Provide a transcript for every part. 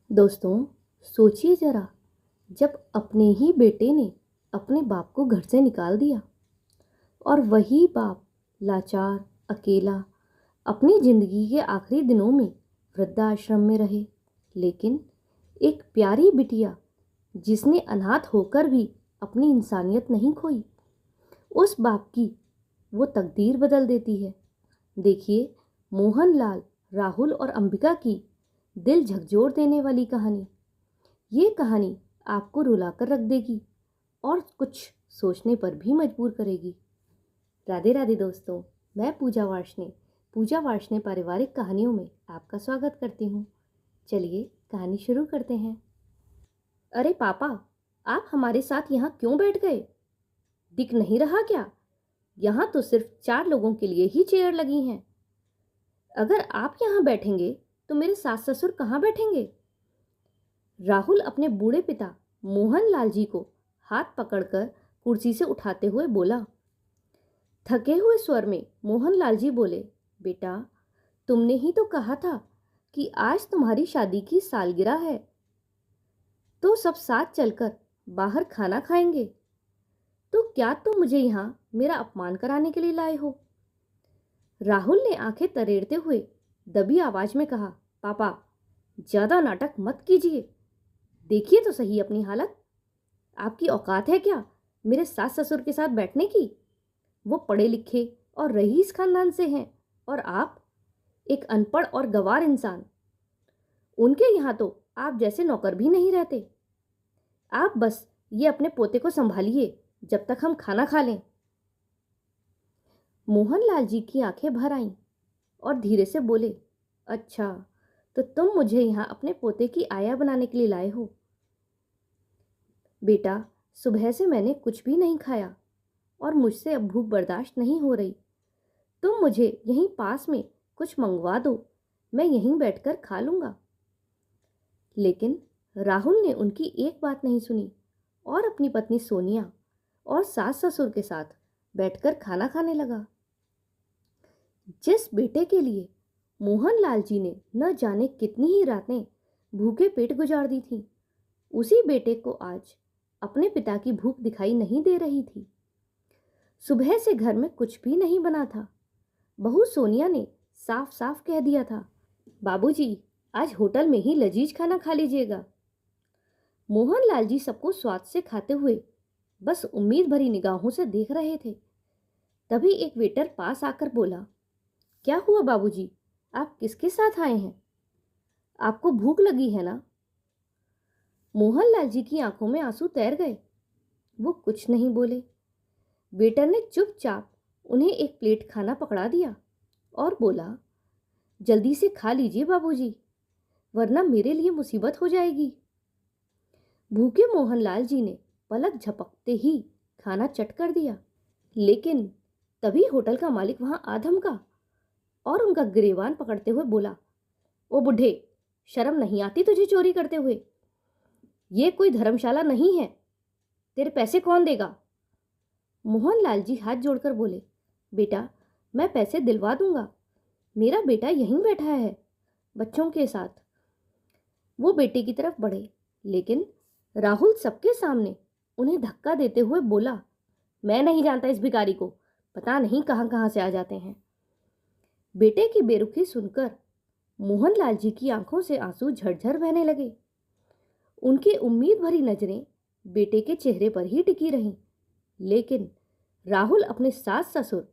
दोस्तों, सोचिए जरा, जब अपने ही बेटे ने अपने बाप को घर से निकाल दिया और वही बाप लाचार, अकेला अपनी जिंदगी के आखिरी दिनों में वृद्धाश्रम में रहे। लेकिन एक प्यारी बिटिया जिसने अनाथ होकर भी अपनी इंसानियत नहीं खोई, उस बाप की वो तकदीर बदल देती है। देखिए, मोहनलाल, राहुल और अंबिका की दिल झकझोर देने वाली कहानी। ये कहानी आपको रुलाकर रख देगी और कुछ सोचने पर भी मजबूर करेगी। राधे राधे दोस्तों, मैं पूजा वार्ष्णेय पारिवारिक कहानियों में आपका स्वागत करती हूँ। चलिए कहानी शुरू करते हैं। अरे पापा, आप हमारे साथ यहाँ क्यों बैठ गए? दिख नहीं रहा क्या? यहाँ तो सिर्फ 4 लोगों के लिए ही चेयर लगी हैं। अगर आप यहाँ बैठेंगे तो मेरे सास ससुर कहाँ बैठेंगे? राहुल अपने बूढ़े पिता मोहनलाल जी को हाथ पकड़कर कुर्सी से उठाते हुए बोला। थके हुए स्वर में मोहनलाल जी बोले, बेटा, तुमने ही तो कहा था कि आज तुम्हारी शादी की सालगिरह है, तो सब साथ चलकर बाहर खाना खाएंगे। तो क्या तुम मुझे यहाँ मेरा अपमान कराने के लिए लाए हो? राहुल ने आंखें तरेड़ते हुए दबी आवाज में कहा, पापा, ज्यादा नाटक मत कीजिए। देखिए तो सही अपनी हालत। आपकी औकात है क्या मेरे सास ससुर के साथ बैठने की? वो पढ़े लिखे और रईस खानदान से हैं और आप एक अनपढ़ और गंवार इंसान। उनके यहाँ तो आप जैसे नौकर भी नहीं रहते। आप बस ये अपने पोते को संभालिए जब तक हम खाना खा लें। मोहनलाल जी की आंखें भर आईं और धीरे से बोले, अच्छा, तो तुम मुझे यहाँ अपने पोते की आया बनाने के लिए लाए हो? बेटा, सुबह से मैंने कुछ भी नहीं खाया और मुझसे अब भूख बर्दाश्त नहीं हो रही। तुम मुझे यहीं पास में कुछ मंगवा दो, मैं यहीं बैठकर खा लूंगा। लेकिन राहुल ने उनकी एक बात नहीं सुनी और अपनी पत्नी सोनिया और सास ससुर के साथ बैठकर खाना खाने लगा। जिस बेटे के लिए मोहनलाल जी ने न जाने कितनी ही रातें भूखे पेट गुजार दी थी, उसी बेटे को आज अपने पिता की भूख दिखाई नहीं दे रही थी। सुबह से घर में कुछ भी नहीं बना था। बहू सोनिया ने साफ साफ कह दिया था, बाबूजी, आज होटल में ही लजीज खाना खा लीजिएगा। मोहनलाल जी सबको स्वाद से खाते हुए बस उम्मीद भरी निगाहों से देख रहे थे। तभी एक वेटर पास आकर बोला, क्या हुआ बाबूजी, आप किसके साथ आए हैं? आपको भूख लगी है ना? मोहनलाल जी की आंखों में आंसू तैर गए। वो कुछ नहीं बोले। वेटर ने चुपचाप उन्हें एक प्लेट खाना पकड़ा दिया और बोला, जल्दी से खा लीजिए बाबूजी, वरना मेरे लिए मुसीबत हो जाएगी। भूखे मोहनलाल जी ने पलक झपकते ही खाना चट कर दिया। लेकिन तभी होटल का मालिक वहां आ धमका और उनका गिरेबान पकड़ते हुए बोला, ओ बुढ़े, शर्म नहीं आती तुझे चोरी करते हुए? ये कोई धर्मशाला नहीं है, तेरे पैसे कौन देगा? मोहनलाल जी हाथ जोड़कर बोले, बेटा, मैं पैसे दिलवा दूंगा, मेरा बेटा यहीं बैठा है बच्चों के साथ। वो बेटे की तरफ बढ़े, लेकिन राहुल सबके सामने उन्हें धक्का देते हुए बोला, मैं नहीं जानता इस भिखारी को, पता नहीं कहां कहां से आ जाते हैं। बेटे की बेरुखी सुनकर मोहनलाल जी की आंखों से आंसू झरझर बहने लगे। उनकी उम्मीद भरी नजरें बेटे के चेहरे पर ही टिकी रहीं। लेकिन राहुल अपने सास ससुर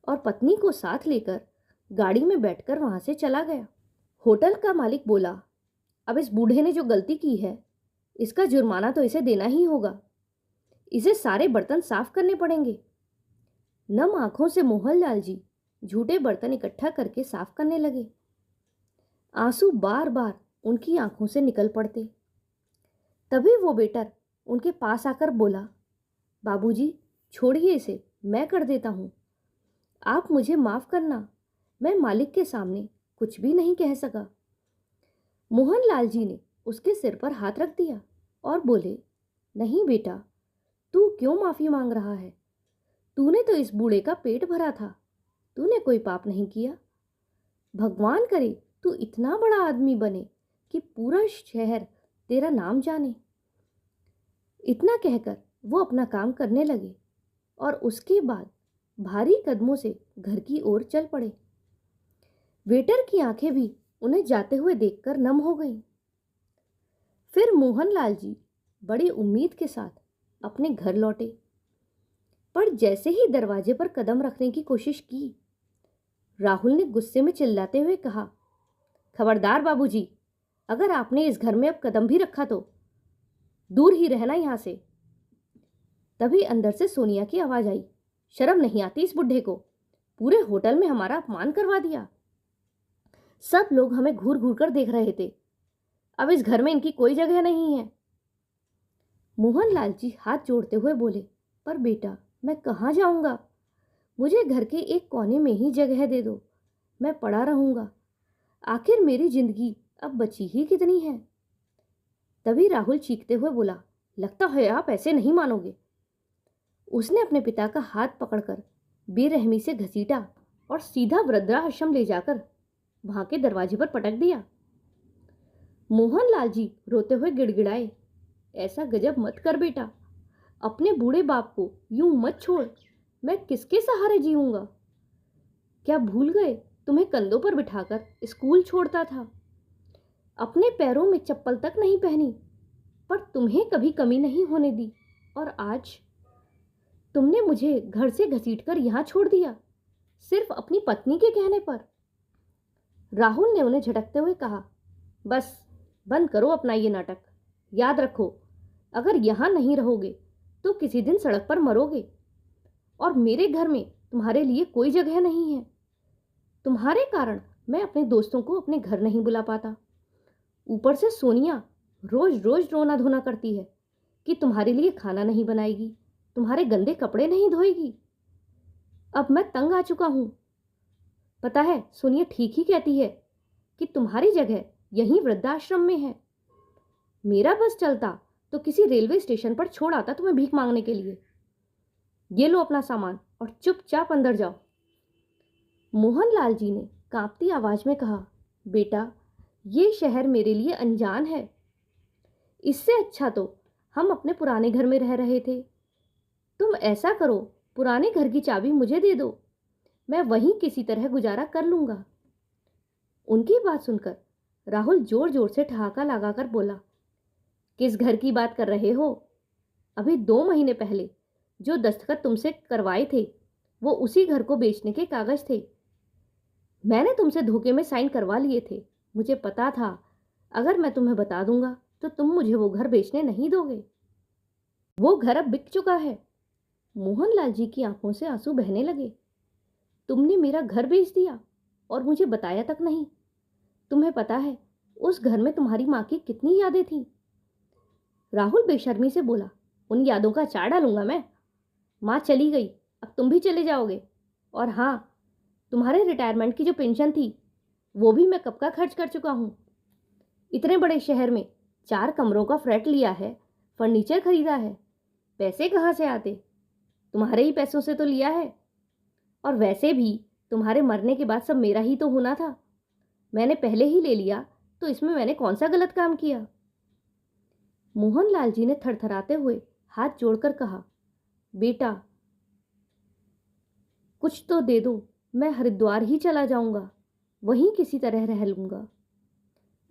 और पत्नी को साथ लेकर गाड़ी में बैठकर वहां से चला गया। होटल का मालिक बोला, अब इस बूढ़े ने जो गलती की है, इसका जुर्माना तो इसे देना ही होगा। इसे सारे बर्तन साफ करने पड़ेंगे। नम आंखों से मोहनलाल जी झूठे बर्तन इकट्ठा करके साफ करने लगे। आंसू बार बार उनकी आंखों से निकल पड़ते। तभी वो वेटर उनके पास आकर बोला, बाबूजी, छोड़िए इसे, मैं कर देता हूं। आप मुझे माफ करना, मैं मालिक के सामने कुछ भी नहीं कह सका। मोहनलाल जी ने उसके सिर पर हाथ रख दिया और बोले, नहीं बेटा, तू क्यों माफी मांग रहा है? तूने तो इस बूढ़े का पेट भरा था, तूने कोई पाप नहीं किया। भगवान करे तू इतना बड़ा आदमी बने कि पूरा शहर तेरा नाम जाने। इतना कहकर वो अपना काम करने लगे और उसके बाद भारी कदमों से घर की ओर चल पड़े। वेटर की आंखें भी उन्हें जाते हुए देखकर नम हो गईं। फिर मोहनलाल जी बड़ी उम्मीद के साथ अपने घर लौटे, पर जैसे ही दरवाजे पर कदम रखने की कोशिश की, राहुल ने गुस्से में चिल्लाते हुए कहा, खबरदार बाबूजी, अगर आपने इस घर में अब कदम भी रखा तो दूर ही रहना यहां से। तभी अंदर से सोनिया की आवाज आई, शर्म नहीं आती इस बुढ़े को, पूरे होटल में हमारा अपमान करवा दिया। सब लोग हमें घूर घूर कर देख रहे थे, अब इस घर में इनकी कोई जगह नहीं है। मोहनलाल जी हाथ जोड़ते हुए बोले, पर बेटा मैं कहाँ जाऊंगा, मुझे घर के एक कोने में ही जगह दे दो, मैं पड़ा रहूंगा, आखिर मेरी जिंदगी अब बची ही कितनी है। तभी राहुल चीखते हुए बोला, लगता है आप ऐसे नहीं मानोगे। उसने अपने पिता का हाथ पकड़कर बेरहमी से घसीटा और सीधा वृद्धाश्रम ले जाकर वहां के दरवाजे पर पटक दिया। मोहनलाल जी रोते हुए गिड़गिड़ाए, ऐसा गजब मत कर बेटा, अपने बूढ़े बाप को यूं मत छोड़, मैं किसके सहारे जीऊंगा। क्या भूल गए तुम्हें कंधों पर बिठाकर स्कूल छोड़ता था, अपने पैरों में चप्पल तक नहीं पहनी, पर तुम्हें कभी कमी नहीं होने दी, और आज तुमने मुझे घर से घसीटकर यहां छोड़ दिया, सिर्फ अपनी पत्नी के कहने पर। राहुल ने उन्हें झटकते हुए कहा, बस बंद करो अपना ये नाटक, याद रखो अगर यहां नहीं रहोगे तो किसी दिन सड़क पर मरोगे, और मेरे घर में तुम्हारे लिए कोई जगह नहीं है। तुम्हारे कारण मैं अपने दोस्तों को अपने घर नहीं बुला पाता, ऊपर से सोनिया रोज रोज रोना धोना करती है कि तुम्हारे लिए खाना नहीं बनाएगी, तुम्हारे गंदे कपड़े नहीं धोएगी। अब मैं तंग आ चुका हूं। पता है सोनिया ठीक ही कहती है कि तुम्हारी जगह यहीं वृद्धाश्रम में है। मेरा बस चलता तो किसी रेलवे स्टेशन पर छोड़ आता तुम्हें भीख मांगने के लिए। ये लो अपना सामान और चुपचाप अंदर जाओ। मोहनलाल जी ने कांपती आवाज में कहा, बेटा ये शहर मेरे लिए अनजान है, इससे अच्छा तो हम अपने पुराने घर में रह रहे थे। तुम ऐसा करो, पुराने घर की चाबी मुझे दे दो, मैं वहीं किसी तरह गुजारा कर लूंगा। उनकी बात सुनकर राहुल जोर जोर से ठहाका लगाकर बोला, किस घर की बात कर रहे हो? अभी 2 महीने पहले जो दस्तखत तुमसे करवाए थे वो उसी घर को बेचने के कागज थे। मैंने तुमसे धोखे में साइन करवा लिए थे। मुझे पता था अगर मैं तुम्हें बता दूंगा तो तुम मुझे वो घर बेचने नहीं दोगे। वो घर अब बिक चुका है। मोहनलाल जी की आंखों से आंसू बहने लगे। तुमने मेरा घर बेच दिया और मुझे बताया तक नहीं। तुम्हें पता है उस घर में तुम्हारी माँ की कितनी यादें थीं। राहुल बेशर्मी से बोला, उन यादों का अचार डालूंगा मैं। माँ चली गई, अब तुम भी चले जाओगे, और हाँ, तुम्हारे रिटायरमेंट की जो पेंशन थी वो भी मैं कब का खर्च कर चुका हूँ। इतने बड़े शहर में 4 कमरों का फ्लैट लिया है, फर्नीचर खरीदा है, पैसे कहाँ से आते? तुम्हारे ही पैसों से तो लिया है, और वैसे भी तुम्हारे मरने के बाद सब मेरा ही तो होना था। मैंने पहले ही ले लिया तो इसमें मैंने कौन सा गलत काम किया? मोहनलाल जी ने थरथराते हुए हाथ जोड़कर कहा, बेटा कुछ तो दे दो, मैं हरिद्वार ही चला जाऊंगा, वहीं किसी तरह रह लूंगा।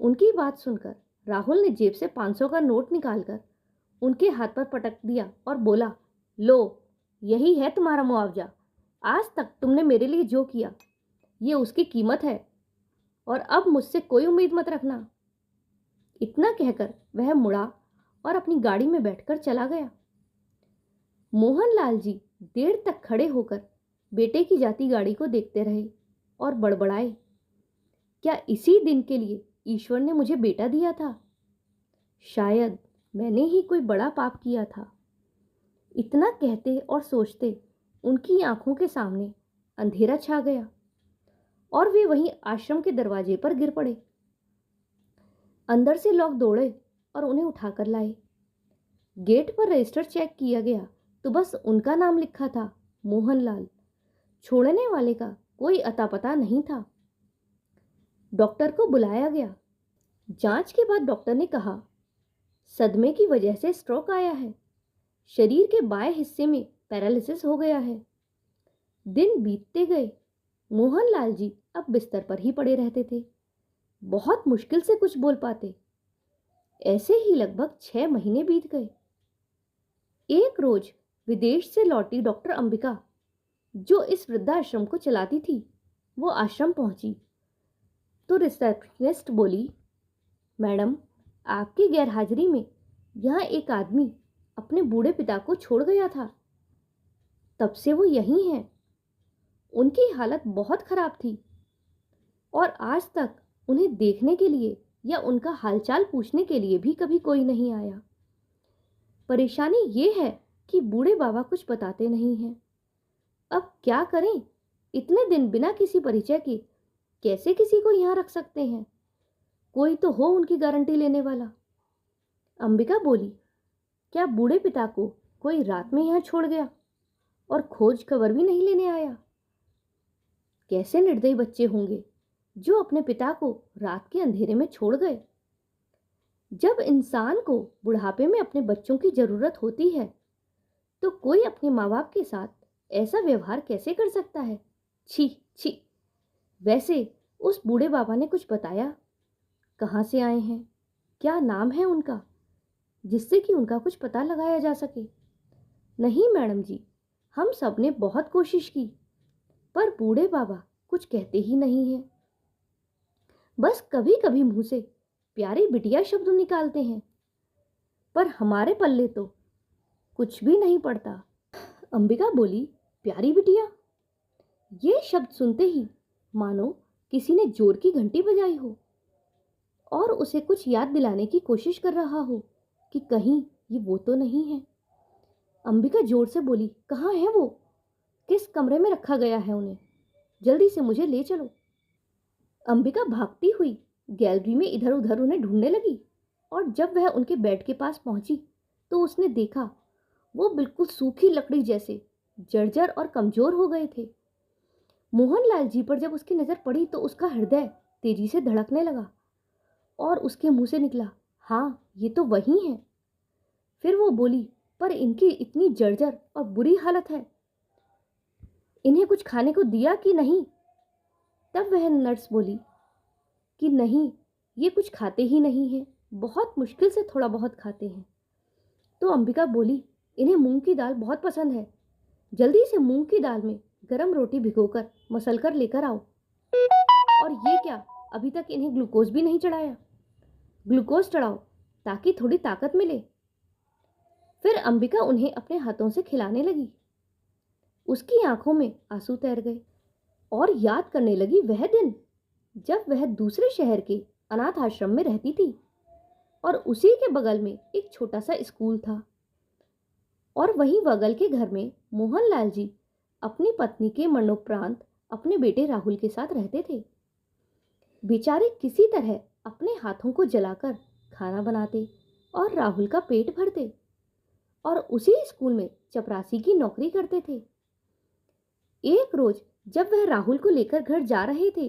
उनकी बात सुनकर राहुल ने जेब से 500 का नोट निकालकर उनके हाथ पर पटक दिया और बोला, लो यही है तुम्हारा मुआवजा। आज तक तुमने मेरे लिए जो किया ये उसकी कीमत है, और अब मुझसे कोई उम्मीद मत रखना। इतना कहकर वह मुड़ा और अपनी गाड़ी में बैठकर चला गया। मोहनलाल जी देर तक खड़े होकर बेटे की जाती गाड़ी को देखते रहे और बड़बड़ाए, क्या इसी दिन के लिए ईश्वर ने मुझे बेटा दिया था? शायद मैंने ही कोई बड़ा पाप किया था। इतना कहते और सोचते उनकी आंखों के सामने अंधेरा छा गया और वे वहीं आश्रम के दरवाजे पर गिर पड़े। अंदर से लोग दौड़े और उन्हें उठाकर लाए। गेट पर रजिस्टर चेक किया गया तो बस उनका नाम लिखा था, मोहनलाल। छोड़ने वाले का कोई अता पता नहीं था। डॉक्टर को बुलाया गया। जांच के बाद डॉक्टर ने कहा, सदमे की वजह से स्ट्रोक आया है। शरीर के बाएं हिस्से में पैरालिसिस हो गया है। दिन बीतते गए। मोहनलाल जी अब बिस्तर पर ही पड़े रहते थे। बहुत मुश्किल से कुछ बोल पाते। ऐसे ही लगभग 6 महीने बीत गए। एक रोज विदेश से लौटी डॉक्टर अंबिका, जो इस वृद्धाश्रम को चलाती थी, वो आश्रम पहुंची तो रिसेप्शनिस्ट बोली, मैडम, आपकी गैरहाजिरी में यहाँ एक आदमी अपने बूढ़े पिता को छोड़ गया था। तब से वो यहीं हैं। उनकी हालत बहुत खराब थी और आज तक उन्हें देखने के लिए या उनका हालचाल पूछने के लिए भी कभी कोई नहीं आया। परेशानी ये है कि बूढ़े बाबा कुछ बताते नहीं हैं। अब क्या करें? इतने दिन बिना किसी परिचय के कैसे किसी को यहाँ रख सकते हैं? कोई तो हो उनकी गारंटी लेने वाला। अंबिका बोली, क्या बूढ़े पिता को कोई रात में यहाँ छोड़ गया और खोज खबर भी नहीं लेने आया? कैसे निर्दयी बच्चे होंगे जो अपने पिता को रात के अंधेरे में छोड़ गए। जब इंसान को बुढ़ापे में अपने बच्चों की जरूरत होती है तो कोई अपने माँ बाप के साथ ऐसा व्यवहार कैसे कर सकता है? छी छी। वैसे उस बूढ़े बाबा ने कुछ बताया? कहाँ से आए हैं, क्या नाम है उनका, जिससे कि उनका कुछ पता लगाया जा सके? नहीं मैडम जी, हम सब ने बहुत कोशिश की, पर बूढ़े बाबा कुछ कहते ही नहीं हैं। बस कभी कभी मुंह से प्यारी बिटिया शब्द निकालते हैं, पर हमारे पल्ले तो कुछ भी नहीं पड़ता। अंबिका बोली, प्यारी बिटिया? ये शब्द सुनते ही मानो किसी ने जोर की घंटी बजाई हो और उसे कुछ याद दिलाने की कोशिश कर रहा हो कि कहीं ये वो तो नहीं है। अंबिका जोर से बोली, कहाँ है वो? किस कमरे में रखा गया है उन्हें? जल्दी से मुझे ले चलो। अंबिका भागती हुई गैलरी में इधर उधर उन्हें ढूंढने लगी और जब वह उनके बेड के पास पहुंची तो उसने देखा वो बिल्कुल सूखी लकड़ी जैसे जर्जर और कमजोर हो गए थे। मोहनलाल जी पर जब उसकी नजर पड़ी तो उसका हृदय तेजी से धड़कने लगा और उसके मुंह से निकला, हाँ, ये तो वही हैं। फिर वो बोली, पर इनकी इतनी जर्जर और बुरी हालत है, इन्हें कुछ खाने को दिया कि नहीं? तब वह नर्स बोली कि नहीं, ये कुछ खाते ही नहीं हैं, बहुत मुश्किल से थोड़ा बहुत खाते हैं। तो अंबिका बोली, इन्हें मूंग की दाल बहुत पसंद है, जल्दी से मूंग की दाल में गरम रोटी भिगोकर मसल कर लेकर आओ। और ये क्या, अभी तक इन्हें ग्लूकोज भी नहीं चढ़ाया? ग्लूकोज चढ़ाओ ताकि थोड़ी ताकत मिले। फिर अंबिका उन्हें अपने हाथों से खिलाने लगी। उसकी आंखों में आंसू तैर गए और याद करने लगी वह दिन जब वह दूसरे शहर के अनाथ आश्रम में रहती थी और उसी के बगल में एक छोटा सा स्कूल था और वहीं बगल के घर में मोहनलाल जी अपनी पत्नी के मरणोपरांत अपने बेटे राहुल के साथ रहते थे। बेचारे किसी तरह अपने हाथों को जलाकर खाना बनाते और राहुल का पेट भरते और उसी स्कूल में चपरासी की नौकरी करते थे। एक रोज जब वह राहुल को लेकर घर जा रहे थे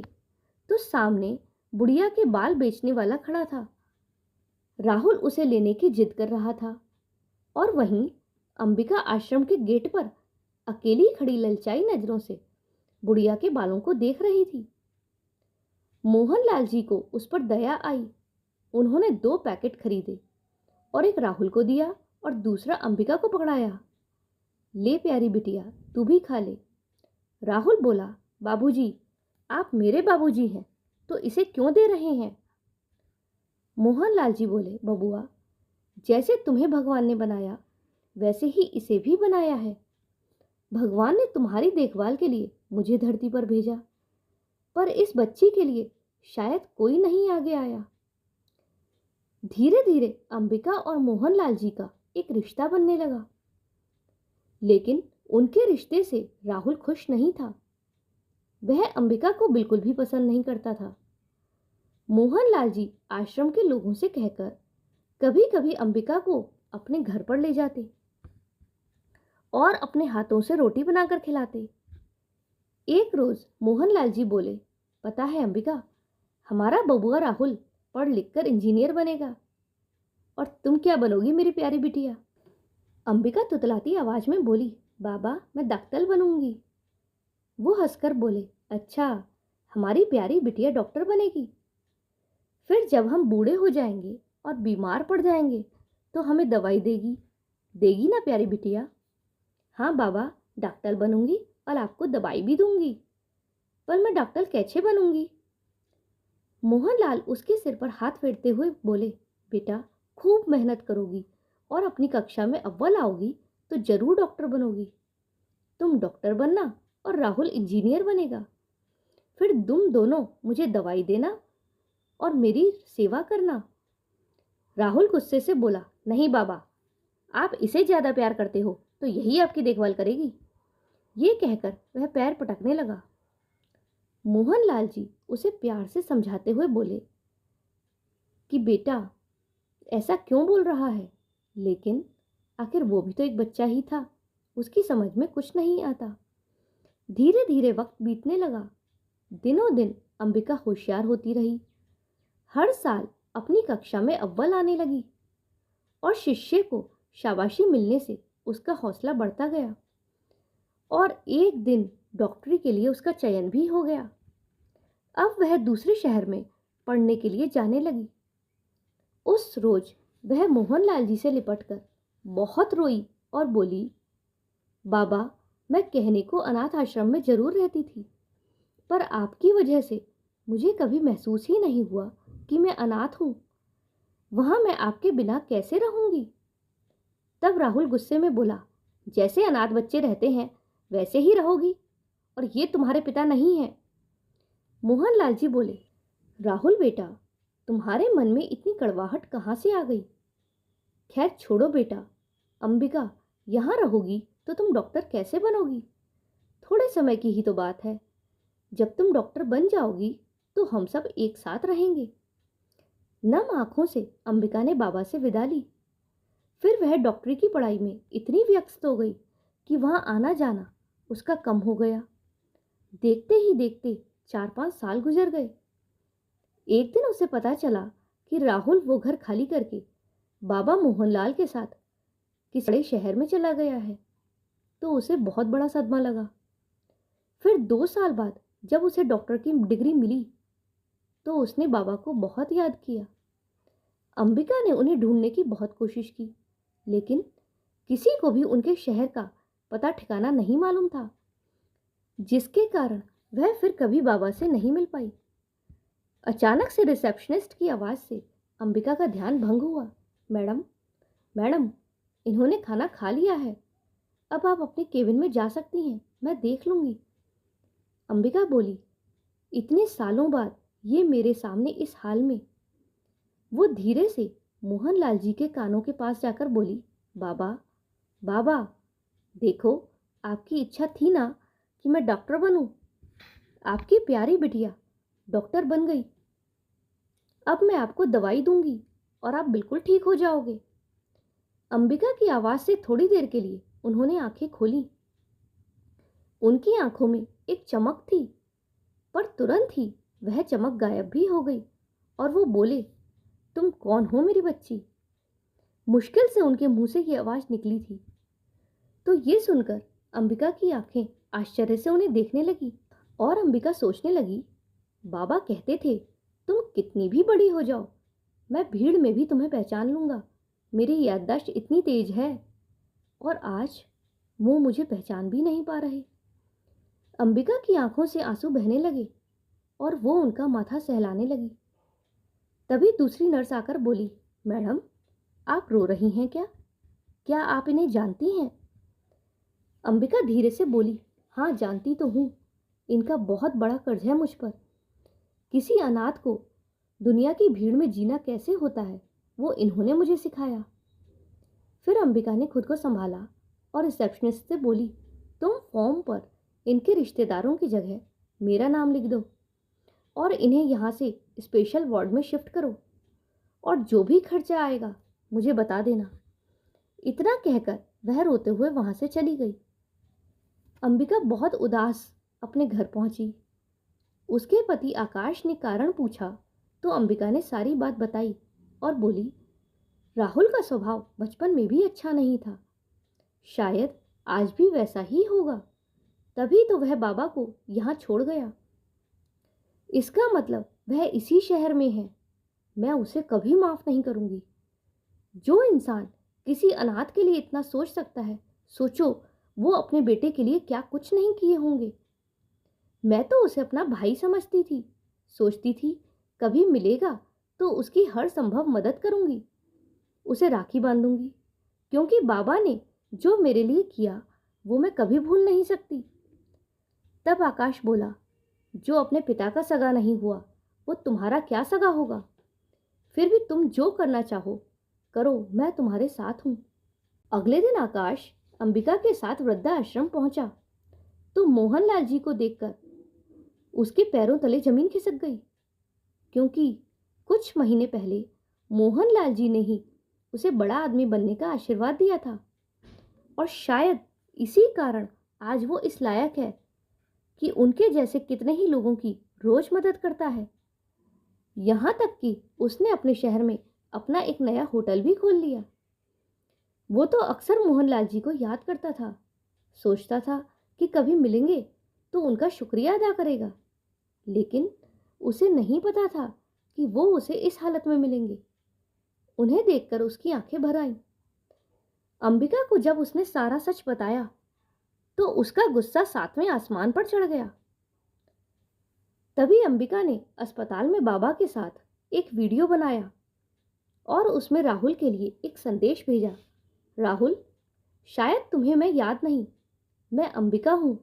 तो सामने बुढ़िया के बाल बेचने वाला खड़ा था। राहुल उसे लेने की जिद कर रहा था और वहीं अंबिका आश्रम के गेट पर अकेली खड़ी ललचाई नजरों से बुढ़िया के बालों को देख रही थी। मोहनलाल जी को उस पर दया आई। उन्होंने 2 पैकेट खरीदे और एक राहुल को दिया और दूसरा अंबिका को पकड़ाया। ले प्यारी बिटिया, तू भी खा ले। राहुल बोला, बाबूजी, आप मेरे बाबूजी हैं तो इसे क्यों दे रहे हैं? मोहनलाल जी बोले, बबुआ, जैसे तुम्हें भगवान ने बनाया वैसे ही इसे भी बनाया है। भगवान ने तुम्हारी देखभाल के लिए मुझे धरती पर भेजा, पर इस बच्ची के लिए शायद कोई नहीं आगे आया। धीरे धीरे अंबिका और मोहनलाल जी का एक रिश्ता बनने लगा, लेकिन उनके रिश्ते से राहुल खुश नहीं था। वह अंबिका को बिल्कुल भी पसंद नहीं करता था। मोहनलाल जी आश्रम के लोगों से कहकर कभी कभी अंबिका को अपने घर पर ले जाते और अपने हाथों से रोटी बनाकर खिलाते। एक रोज मोहनलाल जी बोले, पता है अंबिका, हमारा बबुआ राहुल पढ़ लिख कर इंजीनियर बनेगा। और तुम क्या बनोगी मेरी प्यारी बिटिया? अंबिका तुतलाती आवाज में बोली, बाबा मैं डॉक्टर बनूंगी। वो हंसकर बोले, अच्छा, हमारी प्यारी बिटिया डॉक्टर बनेगी? फिर जब हम बूढ़े हो जाएंगे और बीमार पड़ जाएंगे तो हमें दवाई देगी, देगी ना प्यारी बिटिया? हाँ बाबा, डॉक्टर बनूंगी और आपको दवाई भी दूंगी। पर मैं डॉक्टर कैसे बनूंगी? मोहनलाल उसके सिर पर हाथ फेरते हुए बोले, बेटा खूब मेहनत करोगी और अपनी कक्षा में अव्वल आओगी तो जरूर डॉक्टर बनोगी। तुम डॉक्टर बनना और राहुल इंजीनियर बनेगा। फिर तुम दोनों मुझे दवाई देना और मेरी सेवा करना। राहुल गुस्से से बोला, नहीं बाबा, आप इसे ज्यादा प्यार करते हो तो यही आपकी देखभाल करेगी। ये कहकर वह पैर पटकने लगा। मोहनलाल जी उसे प्यार से समझाते हुए बोले कि बेटा ऐसा क्यों बोल रहा है? लेकिन आखिर वो भी तो एक बच्चा ही था, उसकी समझ में कुछ नहीं आता। धीरे धीरे वक्त बीतने लगा। दिनों दिन अंबिका होशियार होती रही। हर साल अपनी कक्षा में अव्वल आने लगी और शिष्य को शाबाशी मिलने से उसका हौसला बढ़ता गया और एक दिन डॉक्टरी के लिए उसका चयन भी हो गया। अब वह दूसरे शहर में पढ़ने के लिए जाने लगी। उस रोज वह मोहनलाल जी से लिपटकर बहुत रोई और बोली, बाबा मैं कहने को अनाथ आश्रम में जरूर रहती थी, पर आपकी वजह से मुझे कभी महसूस ही नहीं हुआ कि मैं अनाथ हूं। वहां मैं आपके बिना कैसे रहूंगी? तब राहुल गुस्से में बोला, जैसे अनाथ बच्चे रहते हैं वैसे ही रहोगी, और ये तुम्हारे पिता नहीं है। मोहनलाल जी बोले, राहुल बेटा, तुम्हारे मन में इतनी कड़वाहट कहाँ से आ गई? खैर छोड़ो बेटा, अंबिका यहाँ रहोगी तो तुम डॉक्टर कैसे बनोगी? थोड़े समय की ही तो बात है। जब तुम डॉक्टर बन जाओगी तो हम सब एक साथ रहेंगे। नम आंखों से अंबिका ने बाबा से विदा ली। फिर वह डॉक्टरी की पढ़ाई में इतनी व्यस्त हो गई कि वहां आना जाना उसका कम हो गया। देखते ही देखते 4-5 साल गुजर गए। एक दिन उसे पता चला कि राहुल वो घर खाली करके बाबा मोहनलाल के साथ किसी बड़े शहर में चला गया है। तो उसे बहुत बड़ा सदमा लगा। फिर 2 साल बाद जब उसे डॉक्टर की डिग्री मिली तो उसने बाबा को बहुत याद किया। अंबिका ने उन्हें ढूंढने की बहुत कोशिश की, लेकिन किसी को भी उनके शहर का पता ठिकाना नहीं मालूम था, जिसके कारण वह फिर कभी बाबा से नहीं मिल पाई। अचानक से रिसेप्शनिस्ट की आवाज से अंबिका का ध्यान भंग हुआ। मैडम, मैडम, इन्होंने खाना खा लिया है, अब आप अपने केबिन में जा सकती हैं, मैं देख लूंगी। अंबिका बोली, इतने सालों बाद ये मेरे सामने इस हाल में। वो धीरे से मोहनलाल जी के कानों के पास जाकर बोली, बाबा, बाबा, देखो, आपकी इच्छा थी ना कि मैं डॉक्टर बनूं। आपकी प्यारी बिटिया डॉक्टर बन गई। अब मैं आपको दवाई दूंगी और आप बिल्कुल ठीक हो जाओगे। अंबिका की आवाज से थोड़ी देर के लिए उन्होंने आंखें खोली। उनकी आंखों में एक चमक थी, पर तुरंत ही वह चमक गायब भी हो गई और वो बोले, तुम कौन हो मेरी बच्ची? मुश्किल से उनके मुंह से ये आवाज निकली थी। तो ये सुनकर अंबिका की आंखें आश्चर्य से उन्हें देखने लगी और अंबिका सोचने लगी, बाबा कहते थे तुम कितनी भी बड़ी हो जाओ, मैं भीड़ में भी तुम्हें पहचान लूंगा, मेरी याददाश्त इतनी तेज है। और आज वो मुझे पहचान भी नहीं पा रहे। अंबिका की आंखों से आंसू बहने लगे और वो उनका माथा सहलाने लगी। तभी दूसरी नर्स आकर बोली, मैडम, आप रो रही हैं क्या? क्या आप इन्हें जानती हैं? अंबिका धीरे से बोली, हाँ जानती तो हूँ, इनका बहुत बड़ा कर्ज है मुझ पर। किसी अनाथ को दुनिया की भीड़ में जीना कैसे होता है वो इन्होंने मुझे सिखाया। फिर अंबिका ने खुद को संभाला और रिसेप्शनिस्ट से बोली, तुम फॉर्म पर इनके रिश्तेदारों की जगह मेरा नाम लिख दो और इन्हें यहाँ से स्पेशल वार्ड में शिफ्ट करो, और जो भी खर्चा आएगा मुझे बता देना। इतना कहकर वह रोते हुए वहां से चली गई। अंबिका बहुत उदास अपने घर पहुंची। उसके पति आकाश ने कारण पूछा तो अंबिका ने सारी बात बताई और बोली, राहुल का स्वभाव बचपन में भी अच्छा नहीं था, शायद आज भी वैसा ही होगा, तभी तो वह बाबा को यहाँ छोड़ गया। इसका मतलब वह इसी शहर में है। मैं उसे कभी माफ नहीं करूंगी। जो इंसान किसी अनाथ के लिए इतना सोच सकता है, सोचो वो अपने बेटे के लिए क्या कुछ नहीं किए होंगे। मैं तो उसे अपना भाई समझती थी, सोचती थी कभी मिलेगा तो उसकी हर संभव मदद करूंगी, उसे राखी बांधूंगी, क्योंकि बाबा ने जो मेरे लिए किया वो मैं कभी भूल नहीं सकती। तब आकाश बोला, जो अपने पिता का सगा नहीं हुआ वो तुम्हारा क्या सगा होगा। फिर भी तुम जो करना चाहो करो, मैं तुम्हारे साथ हूं। अगले दिन आकाश अंबिका के साथ वृद्धाश्रम पहुंचा तो मोहनलाल जी को देखकर उसके पैरों तले जमीन खिसक गई, क्योंकि कुछ महीने पहले मोहनलाल जी ने ही उसे बड़ा आदमी बनने का आशीर्वाद दिया था। और शायद इसी कारण आज वो इस लायक है कि उनके जैसे कितने ही लोगों की रोज मदद करता है। यहां तक कि उसने अपने शहर में अपना एक नया होटल भी खोल लिया। वो तो अक्सर मोहनलाल जी को याद करता था, सोचता था कि कभी मिलेंगे तो उनका शुक्रिया अदा करेगा, लेकिन उसे नहीं पता था कि वो उसे इस हालत में मिलेंगे। उन्हें देखकर उसकी आंखें भर आईं। अंबिका को जब उसने सारा सच बताया तो उसका गुस्सा सातवें आसमान पर चढ़ गया। तभी अंबिका ने अस्पताल में बाबा के साथ एक वीडियो बनाया और उसमें राहुल के लिए एक संदेश भेजा। राहुल, शायद तुम्हें मैं याद नहीं, मैं अंबिका हूं,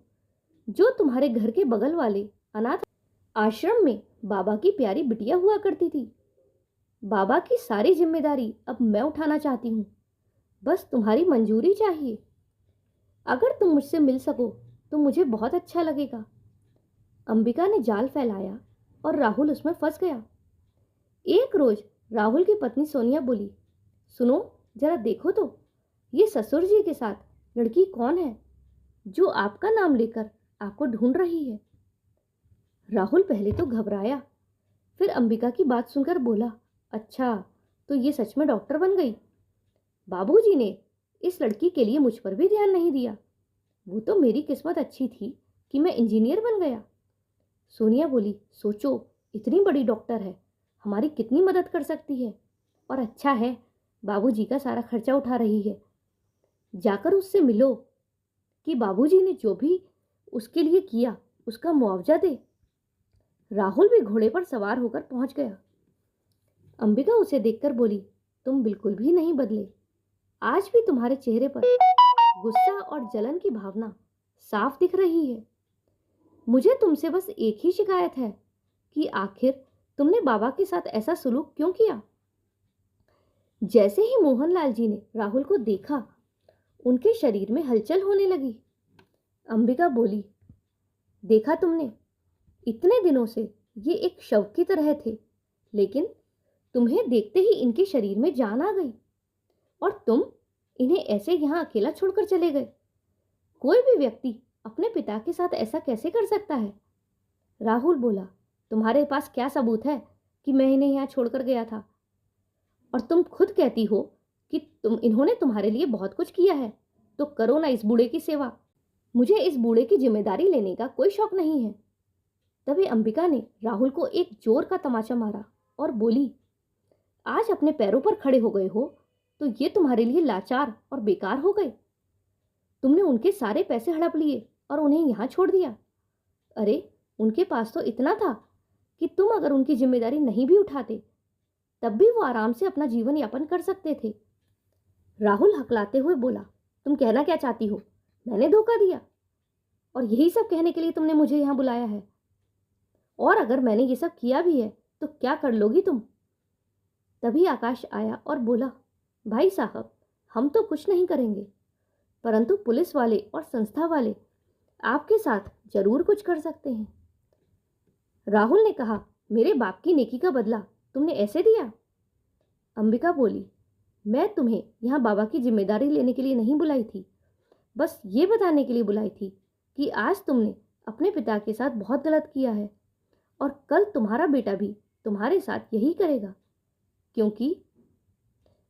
जो तुम्हारे घर के बगल वाले अनाथ आश्रम में बाबा की प्यारी बिटिया हुआ करती थी। बाबा की सारी जिम्मेदारी अब मैं उठाना चाहती हूँ, बस तुम्हारी मंजूरी चाहिए। अगर तुम मुझसे मिल सको तो मुझे बहुत अच्छा लगेगा। अंबिका ने जाल फैलाया और राहुल उसमें फंस गया। एक रोज राहुल की पत्नी सोनिया बोली, सुनो जरा देखो तो ये ससुर जी के साथ लड़की कौन है जो आपका नाम लेकर आपको ढूंढ रही है। राहुल पहले तो घबराया, फिर अंबिका की बात सुनकर बोला, अच्छा तो ये सच में डॉक्टर बन गई। बाबूजी ने इस लड़की के लिए मुझ पर भी ध्यान नहीं दिया। वो तो मेरी किस्मत अच्छी थी कि मैं इंजीनियर बन गया। सोनिया बोली, सोचो इतनी बड़ी डॉक्टर है, हमारी कितनी मदद कर सकती है, और अच्छा है बाबूजी का सारा खर्चा उठा रही है। जाकर उससे मिलो कि बाबूजी ने जो भी उसके लिए किया उसका मुआवजा दे। राहुल भी घोड़े पर सवार होकर पहुंच गया। अंबिका उसे देखकर बोली, तुम बिल्कुल भी नहीं बदले, आज भी तुम्हारे चेहरे पर गुस्सा और जलन की भावना साफ दिख रही है। मुझे तुमसे बस एक ही शिकायत है कि आखिर तुमने बाबा के साथ ऐसा सुलूक क्यों किया। जैसे ही मोहनलाल जी ने राहुल को देखा, उनके शरीर में हलचल होने लगी। अंबिका बोली, देखा तुमने, इतने दिनों से ये एक शव की तरह थे, लेकिन तुम्हें देखते ही इनके शरीर में जान आ गई, और तुम इन्हें ऐसे यहां अकेला छोड़कर चले गए। कोई भी व्यक्ति अपने पिता के साथ ऐसा कैसे कर सकता है। राहुल बोला, तुम्हारे पास क्या सबूत है कि मैं इन्हें यहां छोड़कर गया था। और तुम खुद कहती हो कि इन्होंने तुम्हारे लिए बहुत कुछ किया है, तो करो ना इस बूढ़े की सेवा। मुझे इस बूढ़े की जिम्मेदारी लेने का कोई शौक नहीं है। तभी अंबिका ने राहुल को एक जोर का तमाचा मारा और बोली, आज अपने पैरों पर खड़े हो गए हो तो ये तुम्हारे लिए लाचार और बेकार हो गए। तुमने उनके सारे पैसे हड़प लिए और उन्हें यहां छोड़ दिया। अरे उनके पास तो इतना था कि तुम अगर उनकी जिम्मेदारी नहीं भी उठाते तब भी वो आराम से अपना जीवन यापन कर सकते थे। राहुल हकलाते हुए बोला, तुम कहना क्या चाहती हो, मैंने धोखा दिया, और यही सब कहने के लिए तुमने मुझे यहां बुलाया है। और अगर मैंने ये सब किया भी है तो क्या कर लोगी तुम। तभी आकाश आया और बोला, भाई साहब हम तो कुछ नहीं करेंगे, परंतु पुलिस वाले और संस्था वाले आपके साथ जरूर कुछ कर सकते हैं। राहुल ने कहा, मेरे बाप की नेकी का बदला तुमने ऐसे दिया। अंबिका बोली, मैं तुम्हें यहाँ बाबा की जिम्मेदारी लेने के लिए नहीं बुलाई थी, बस ये बताने के लिए बुलाई थी कि आज तुमने अपने पिता के साथ बहुत गलत किया है, और कल तुम्हारा बेटा भी तुम्हारे साथ यही करेगा, क्योंकि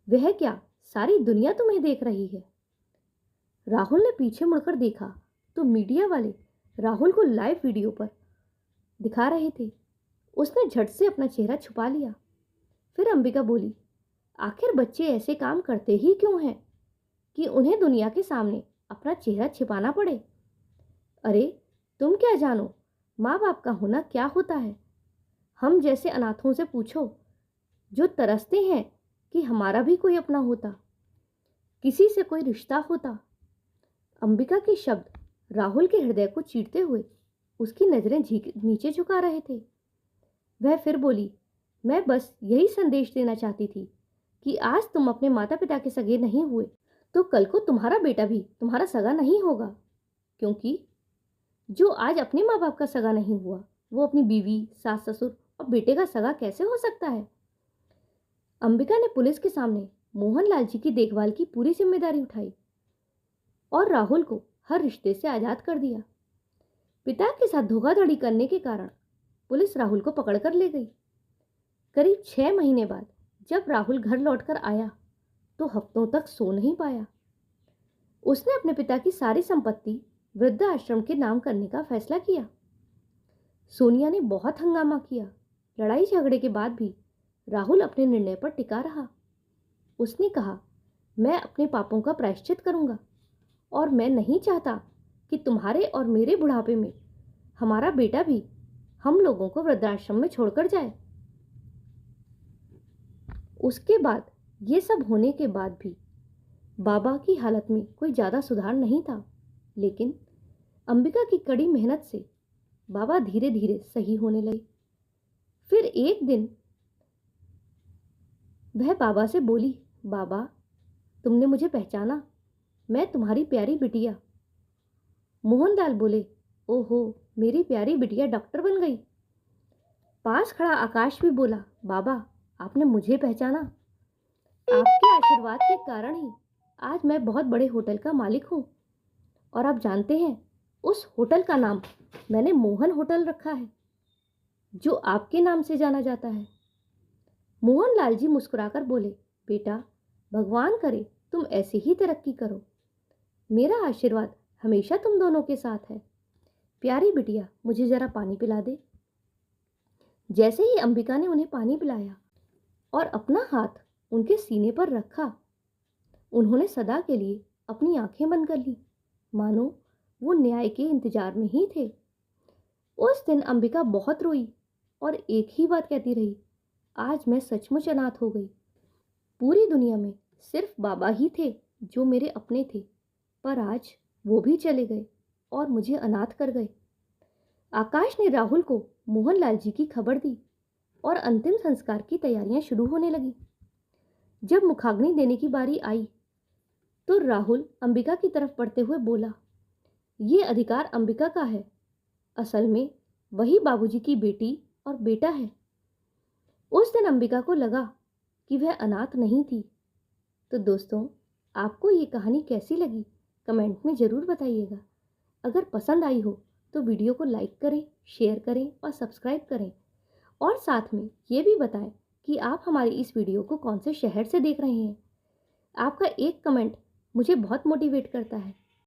वह क्या, सारी दुनिया तुम्हें देख रही है। राहुल ने पीछे मुड़कर देखा तो मीडिया वाले राहुल को लाइव वीडियो पर दिखा रहे थे। उसने झट से अपना चेहरा छुपा लिया। फिर अंबिका बोली, आखिर बच्चे ऐसे काम करते ही क्यों हैं कि उन्हें दुनिया के सामने अपना चेहरा छिपाना पड़े। अरे तुम क्या जानो माँ बाप का होना क्या होता है। हम जैसे अनाथों से पूछो, जो तरसते हैं कि हमारा भी कोई अपना होता, किसी से कोई रिश्ता होता। अंबिका के शब्द राहुल के हृदय को चीरते हुए उसकी नजरें नीचे झुका रहे थे। वह फिर बोली, मैं बस यही संदेश देना चाहती थी कि आज तुम अपने माता पिता के सगे नहीं हुए तो कल को तुम्हारा बेटा भी तुम्हारा सगा नहीं होगा, क्योंकि जो आज अपने माँ बाप का सगा नहीं हुआ वो अपनी बीवी, सास ससुर और बेटे का सगा कैसे हो सकता है। अंबिका ने पुलिस के सामने मोहनलाल जी की देखभाल की पूरी जिम्मेदारी उठाई और राहुल को हर रिश्ते से आजाद कर दिया। पिता के साथ धोखाधड़ी करने के कारण पुलिस राहुल को पकड़कर ले गई। करीब 6 महीने बाद जब राहुल घर लौटकर आया तो हफ्तों तक सो नहीं पाया। उसने अपने पिता की सारी संपत्ति वृद्ध आश्रम के नाम करने का फैसला किया। सोनिया ने बहुत हंगामा किया। लड़ाई झगड़े के बाद भी राहुल अपने निर्णय पर टिका रहा। उसने कहा, मैं अपने पापों का प्रायश्चित करूंगा और मैं नहीं चाहता कि तुम्हारे और मेरे बुढ़ापे में हमारा बेटा भी हम लोगों को वृद्धाश्रम में छोड़कर जाए। उसके बाद ये सब होने के बाद भी बाबा की हालत में कोई ज़्यादा सुधार नहीं था, लेकिन अंबिका की कड़ी मेहनत से बाबा धीरे धीरे सही होने लगे। फिर एक दिन वह बाबा से बोली, बाबा तुमने मुझे पहचाना, मैं तुम्हारी प्यारी बिटिया। मोहनलाल बोले, ओहो मेरी प्यारी बिटिया डॉक्टर बन गई। पास खड़ा आकाश भी बोला, बाबा आपने मुझे पहचाना। आपके आशीर्वाद के कारण ही आज मैं बहुत बड़े होटल का मालिक हूँ। और आप जानते हैं उस होटल का नाम मैंने मोहन होटल रखा है, जो आपके नाम से जाना जाता है। मोहनलाल जी मुस्कुराकर बोले, बेटा भगवान करे तुम ऐसे ही तरक्की करो। मेरा आशीर्वाद हमेशा तुम दोनों के साथ है। प्यारी बिटिया मुझे जरा पानी पिला दे। जैसे ही अंबिका ने उन्हें पानी पिलाया और अपना हाथ उनके सीने पर रखा, उन्होंने सदा के लिए अपनी आंखें बंद कर ली, मानो वो न्याय के इंतजार में ही थे। उस दिन अंबिका बहुत रोई और एक ही बात कहती रही, आज मैं सचमुच अनाथ हो गई। पूरी दुनिया में सिर्फ बाबा ही थे जो मेरे अपने थे, पर आज वो भी चले गए और मुझे अनाथ कर गए। आकाश ने राहुल को मोहनलाल जी की खबर दी और अंतिम संस्कार की तैयारियां शुरू होने लगी। जब मुखाग्नि देने की बारी आई तो राहुल अंबिका की तरफ बढ़ते हुए बोला, ये अधिकार अंबिका का है। असल में वही बाबूजी की बेटी और बेटा है। उस दिन अंबिका को लगा कि वह अनाथ नहीं थी। तो दोस्तों, आपको ये कहानी कैसी लगी कमेंट में ज़रूर बताइएगा। अगर पसंद आई हो तो वीडियो को लाइक करें, शेयर करें और सब्सक्राइब करें। और साथ में ये भी बताएं कि आप हमारी इस वीडियो को कौन से शहर से देख रहे हैं। आपका एक कमेंट मुझे बहुत मोटिवेट करता है।